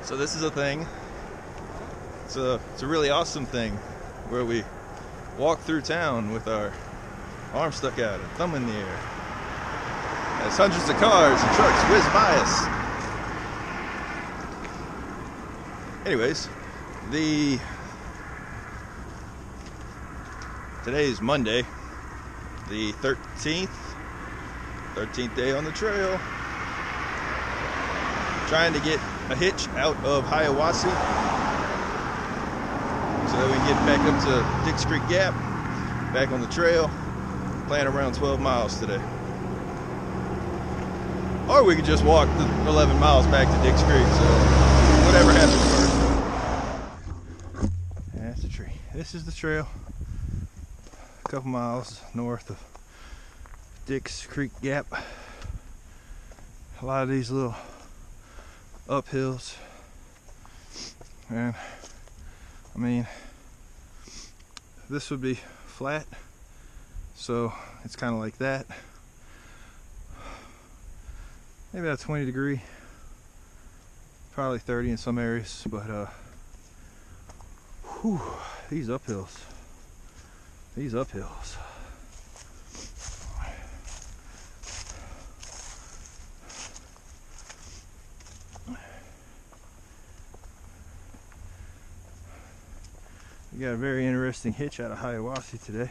So this is a thing. It's a really awesome thing where we walk through town with our arms stuck out and thumb in the air as hundreds of cars and trucks whiz by us. Anyways, today's Monday, the 13th day on the trail. Trying to get a hitch out of Hiawassee so that we can get back up to Dix Creek Gap, back on the trail. Plan around 12 miles today. Or we could just walk the 11 miles back to Dix Creek, so whatever happens first. And that's the tree. This is the trail, a couple miles north of Dix Creek Gap. A lot of these little uphills, and I mean, this would be flat, so it's kind of like that. Maybe about 20 degree, probably 30 in some areas, but whew, these uphills. We got a very interesting hitch out of Hiawassee today.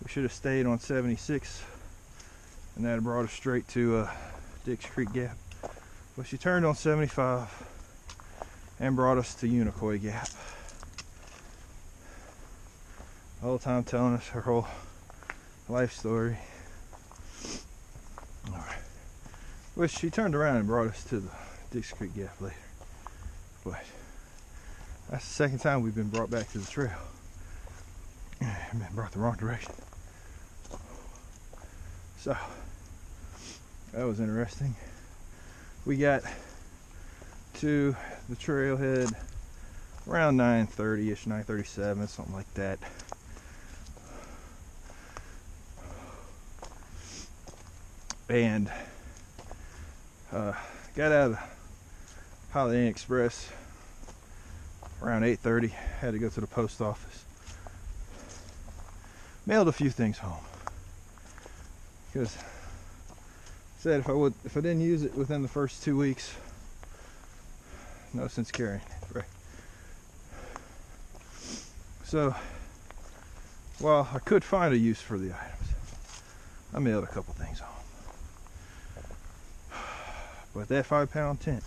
We should have stayed on 76 and that brought us straight to Dix Creek Gap. But she turned on 75 and brought us to Unicoi Gap. The whole time telling us her whole life story. Alright. Which she turned around and brought us to the Dix Creek Gap later. But that's the second time we've been brought back to the trail. Been brought the wrong direction. So that was interesting. We got to the trailhead around 9:30ish, 9:37, something like that. And got out of the Holiday Inn Express around 8:30. Had to go to the post office. Mailed a few things home because said if I didn't use it within the first 2 weeks, no sense carrying it, right? So while I could find a use for the items, I mailed a couple things home. But that 5-pound tent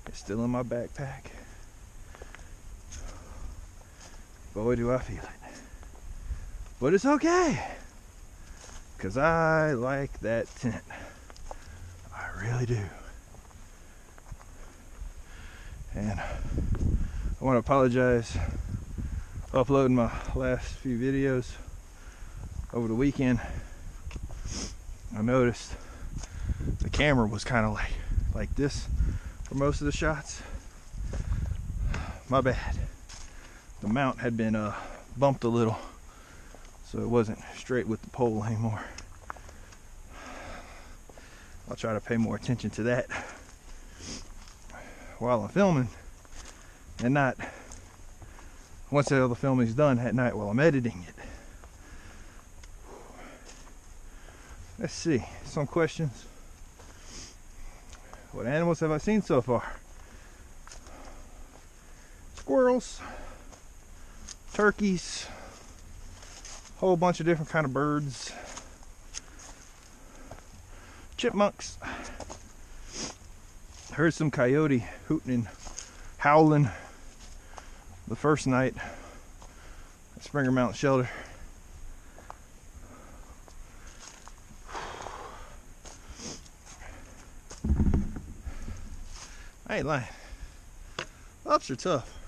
is still in my backpack. Boy, do I feel it. But it's okay, because I like that tent. I really do. And I want to apologize for uploading my last few videos over the weekend. I noticed the camera was kind of like this for most of the shots. My bad. The mount had been bumped a little, so it wasn't straight with the pole anymore. I'll try to pay more attention to that while I'm filming, and not once all the filming's done at night while I'm editing it. Let's see, some questions. What animals have I seen so far? Squirrels, turkeys, whole bunch of different kind of birds, chipmunks. Heard some coyote hooting and howling the first night at Springer Mountain Shelter. I ain't lying. Ups are tough.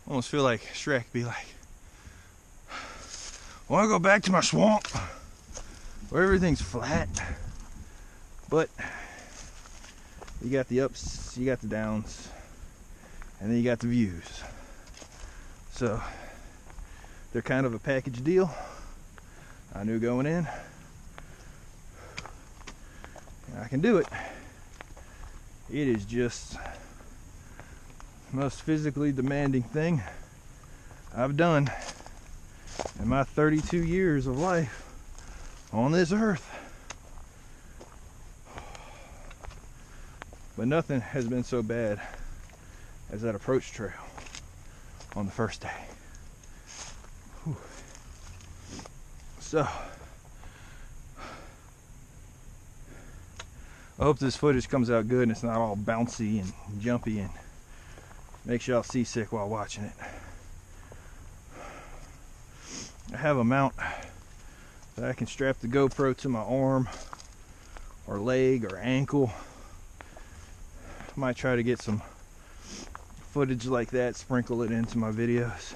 Almost feel like Shrek be like, I want to go back to my swamp where everything's flat. But you got the ups, you got the downs, and then you got the views. So they're kind of a package deal. I knew going in. And I can do it. It is just the most physically demanding thing I've done in my 32 years of life on this earth. But nothing has been so bad as that approach trail on the first day. Whew. So I hope this footage comes out good and it's not all bouncy and jumpy and makes y'all seasick while watching it. I have a mount that I can strap the GoPro to my arm or leg or ankle. Might try to get some footage like that, sprinkle it into my videos.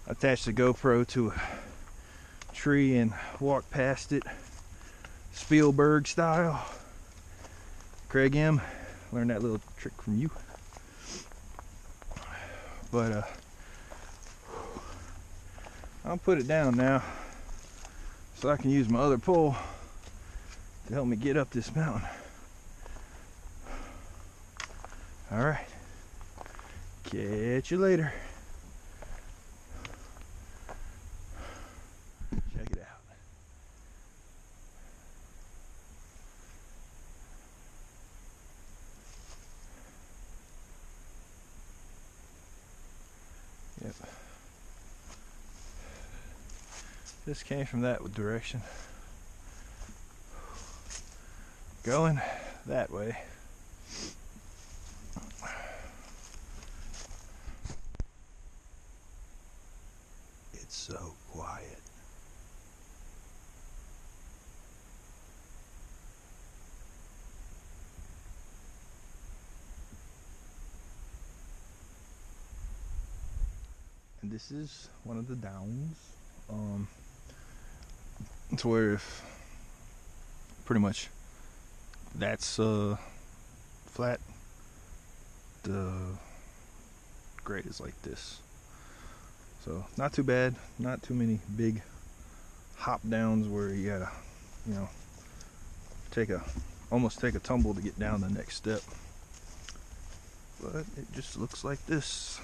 Attach the GoPro to a tree and walk past it, Spielberg style. Craig M, learned that little trick from you. But I'll put it down now so I can use my other pole to help me get up this mountain. Alright, catch you later. Check it out. Yep. This came from that direction. Going that way. It's so quiet. And this is one of the downs. It's where if pretty much that's flat, the grade is like this. So not too bad, not too many big hop downs where you gotta, you know, almost take a tumble to get down the next step. But it just looks like this.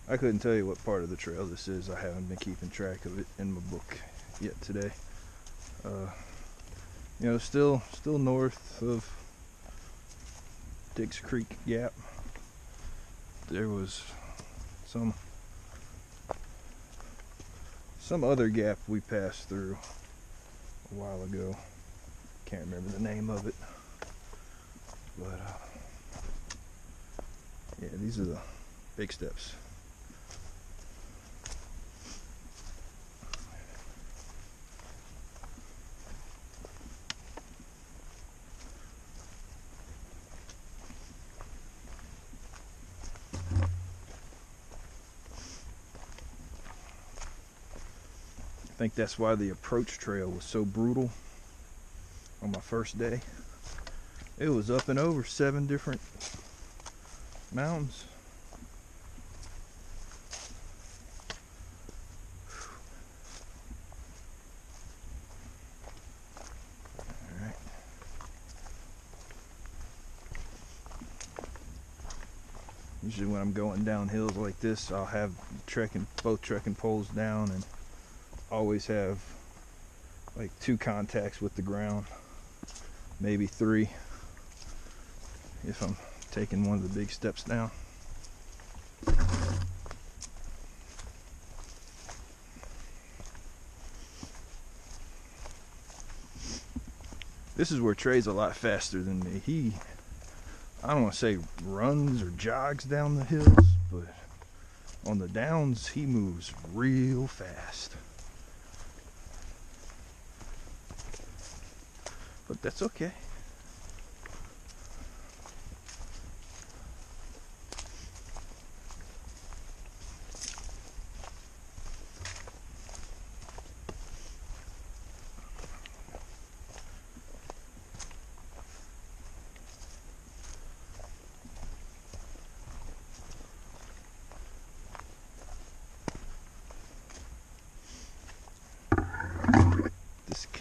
I couldn't tell you what part of the trail this is. I haven't been keeping track of it in my book yet today. You know, still north of Diggs Creek Gap. There was some other gap we passed through a while ago. Can't remember the name of it. But yeah, these are the big steps. I think that's why the approach trail was so brutal on my first day. It was up and over 7 different mountains. All right. Usually when I'm going down hills like this, I'll have both trekking poles down and always have like 2 contacts with the ground, maybe 3 if I'm taking one of the big steps down. This is where Trey's a lot faster than me. He, I don't want to say runs or jogs down the hills, but on the downs he moves real fast. But that's okay.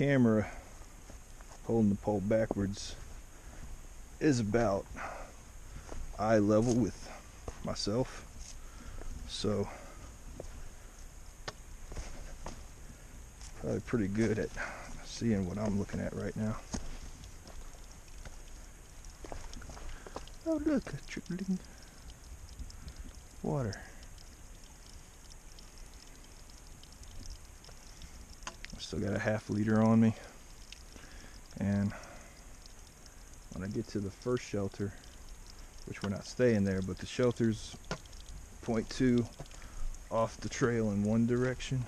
camera holding the pole backwards is about eye level with myself, so probably pretty good at seeing what I'm looking at right now. Oh look, a trickling water. I still got a ½ liter on me, and when I get to the first shelter, which we're not staying there, but the shelter's 0.2 off the trail in one direction,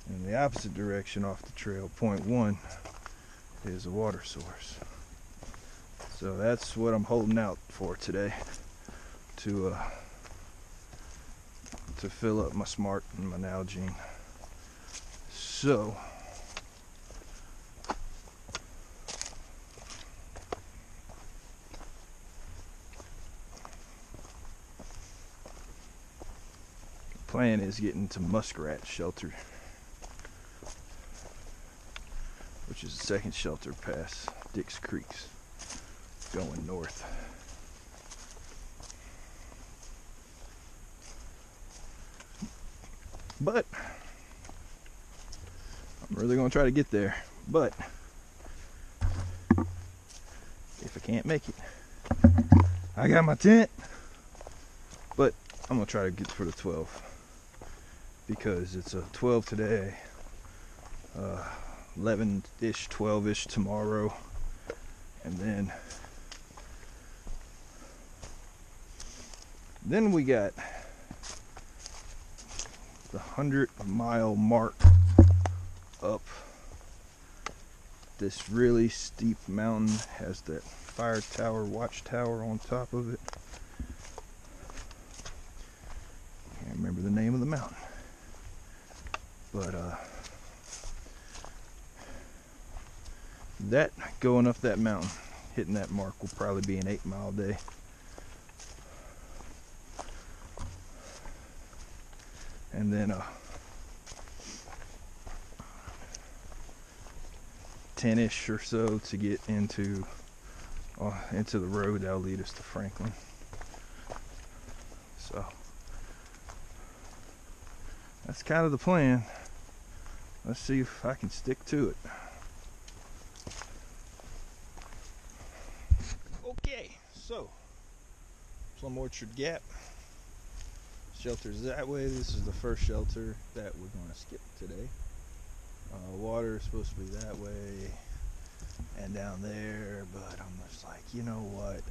and in the opposite direction off the trail, 0.1 is a water source. So that's what I'm holding out for today, to fill up my Smart and my Nalgene. So the plan is getting to Muskrat shelter, which is the second shelter past Dick's Creeks, going north. But I'm really gonna try to get there, but if I can't make it, I got my tent, but I'm gonna try to get for the 12, because it's a 12 today, 11-ish, 12-ish tomorrow, and then we got the 100-mile mark up this really steep mountain. Has that fire tower, watchtower on top of it. Can't remember the name of the mountain, but that going up that mountain, hitting that mark, will probably be an 8-mile day. And then 10-ish or so to get into the road that'll lead us to Franklin. So that's kind of the plan. Let's see if I can stick to it. Okay, so Plum Orchard Gap. Shelter's that way. This is the first shelter that we're going to skip today. Water is supposed to be that way and down there, but I'm just like, you know what,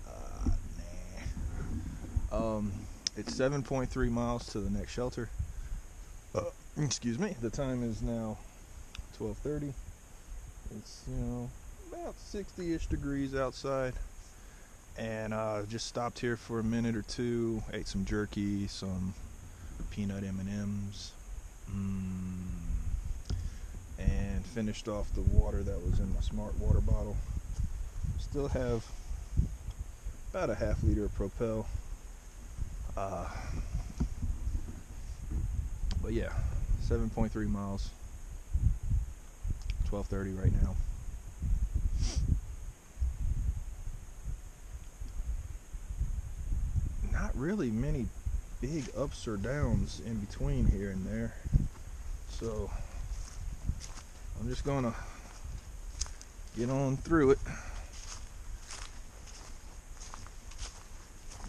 nah. It's 7.3 miles to the next shelter. Excuse me. The time is now 12:30. It's, you know, about 60-ish degrees outside, and just stopped here for a minute or two, ate some jerky, some peanut M&Ms, and finished off the water that was in my Smart water bottle. Still have about a ½ liter of Propel. But yeah, 7.3 miles, 12:30 right now. Not really many big ups or downs in between here and there, so I'm just gonna get on through it.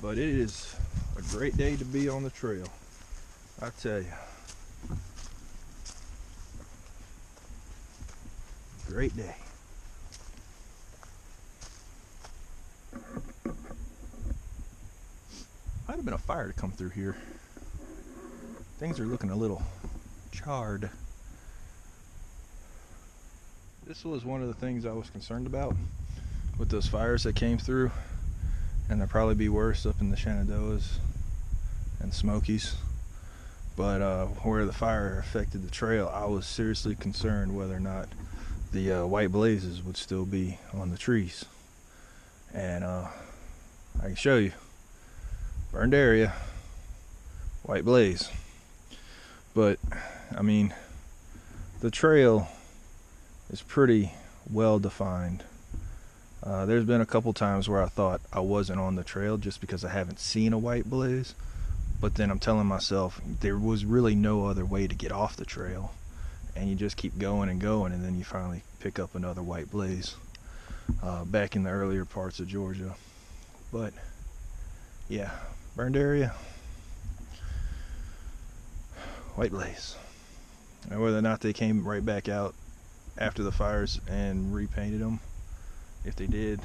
But it is a great day to be on the trail, I tell you. Great day. Might have been a fire to come through here. Things are looking a little charred. This was one of the things I was concerned about with those fires that came through, and there'll probably be worse up in the Shenandoahs and Smokies. But where the fire affected the trail, I was seriously concerned whether or not the white blazes would still be on the trees. And I can show you. Burned area, white blaze. But I mean, the trail is pretty well defined. There's been a couple times where I thought I wasn't on the trail just because I haven't seen a white blaze, but then I'm telling myself there was really no other way to get off the trail, and you just keep going and going, and then you finally pick up another white blaze back in the earlier parts of Georgia. But yeah, burned area, white blaze. And whether or not they came right back out after the fires and repainted them, if they did,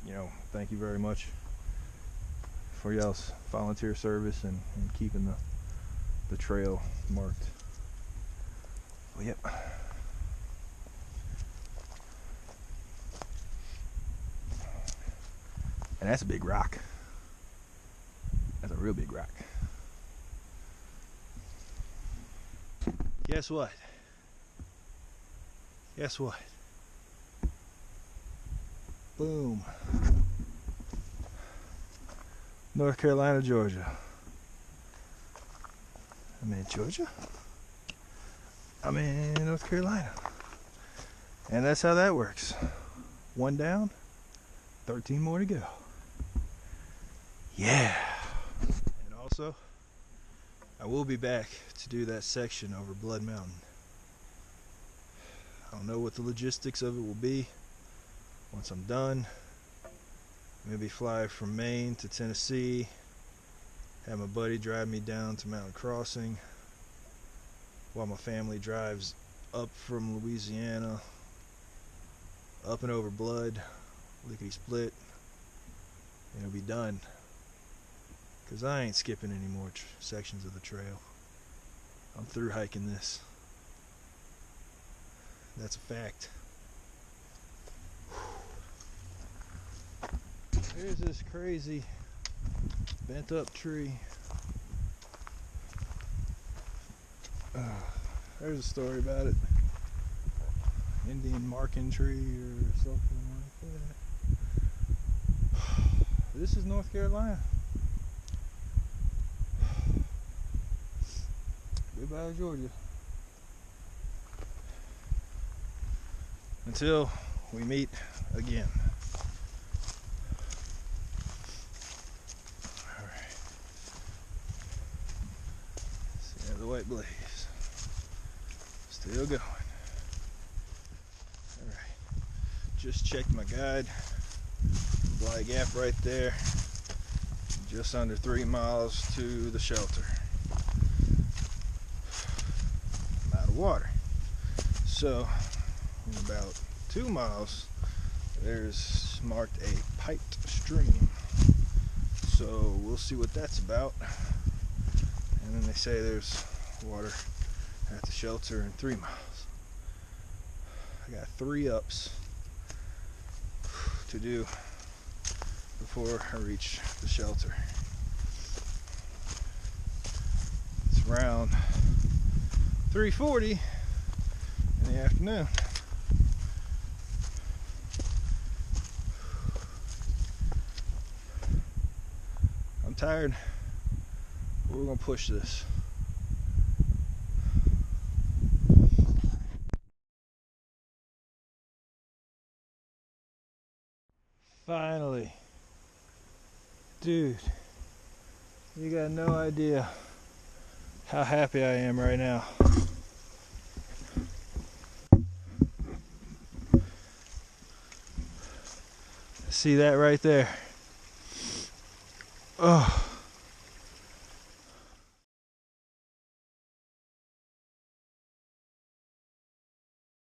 you know, thank you very much for y'all's volunteer service and keeping the trail marked. Well, yep. And that's a big rock. That's a real big rock. Guess what? Guess what? Boom. North Carolina, Georgia. I'm in Georgia. I'm in North Carolina. And that's how that works. 1 down, 13 more to go. Yeah. And also, I will be back to do that section over Blood Mountain. I don't know what the logistics of it will be once I'm done. Maybe fly from Maine to Tennessee, have my buddy drive me down to Mountain Crossing while my family drives up from Louisiana, up and over Blood, lickety split, and it'll be done. Because I ain't skipping any more sections of the trail. I'm through hiking this. That's a fact. Here's this crazy bent up tree. There's a story about it. Indian marking tree or something like that. This is North Carolina. Goodbye, Georgia. Until we meet again. Alright. See the white blaze. Still going. Alright. Just checked my guide. Bly Gap right there. Just under 3 miles to the shelter. I'm out of water. So, in about 2 miles, there's marked a piped stream. So we'll see what that's about. And then they say there's water at the shelter in 3 miles. I got 3 ups to do before I reach the shelter. It's around 3:40 in the afternoon. I'm tired, but we're gonna push this. Finally. Dude, you got no idea how happy I am right now. See that right there? Oh.